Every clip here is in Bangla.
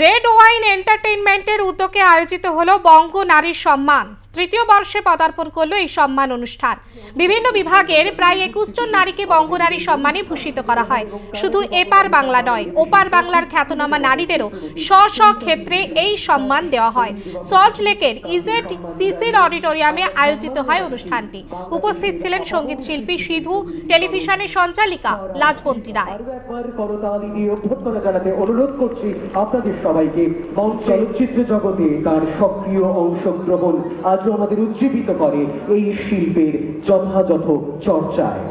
রেড ওয়াইন এন্টারটেইনমেন্টের উদ্যোগে আয়োজিত হলো বঙ্গ নারী সম্মান। তৃতীয় বর্ষে পদার্পণ করলো এই সম্মান অনুষ্ঠান। বিভিন্ন বিভাগের প্রায় 21 জন নারীকে বঙ্গনারী সম্মানে ভূষিত করা হয়। শুধু এপার বাংলা নয়, ওপার বাংলার খ্যাতনামা নারীদেরও স্ব ক্ষেত্রে এই সম্মান দেওয়া হয়। সল্ট লেকের ইজেড সিসির অডিটোরিয়ামে আয়োজিত হয় অনুষ্ঠানটি। উপস্থিত ছিলেন সঙ্গীত শিল্পী সিধু, টেলিভিশনের সঞ্চালিকা লাজবন্তী রায়। অনুরোধ করছি আপনাদের সবাইকে চলচ্চিত্র জগতে তার সক্রিয় অংশগ্রহণ আজও আমাদের উজ্জীবিত করে এই শিল্পের যথাযথ চর্চায়।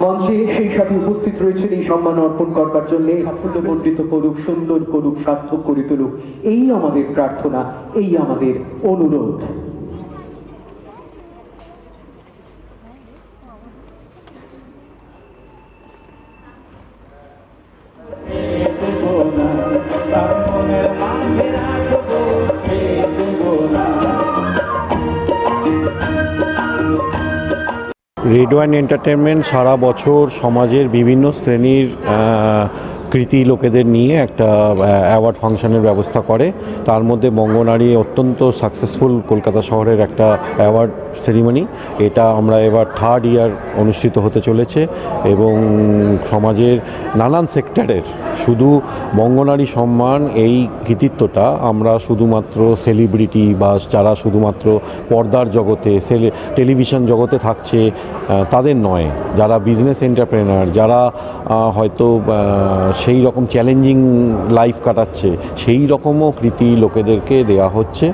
মঞ্চে সেই সাথে উপস্থিত রয়েছেন এই সম্মান অর্পণ করবার জন্য সাফল্যমণ্ডিত করুক, সুন্দর করুক, সার্থক করে তুলুক, এই আমাদের প্রার্থনা, এই আমাদের অনুরোধ। রেড ওয়াইন এন্টারটেনমেন্ট সারা বছর সমাজের বিভিন্ন শ্রেণীর কৃতি লোকেদের নিয়ে একটা অ্যাওয়ার্ড ফাংশনের ব্যবস্থা করে। তার মধ্যে বঙ্গনারী অত্যন্ত সাকসেসফুল কলকাতা শহরের একটা অ্যাওয়ার্ড সেরিমনি। এটা আমরা এবার 3rd ইয়ার অনুষ্ঠিত হতে চলেছে এবং সমাজের নানান সেক্টরের শুধু বঙ্গনারী সম্মান এই কৃতিত্বটা আমরা শুধুমাত্র সেলিব্রিটি বা যারা শুধুমাত্র পর্দার জগতে টেলিভিশন জগতে থাকছে তাদের নয়, যারা বিজনেস এন্টারপ্রেনার, যারা হয়তো সেই রকম চ্যালেঞ্জিং লাইফ কাটাচ্ছে সেই রকমও কৃতি লোকেদেরকে দেওয়া হচ্ছে।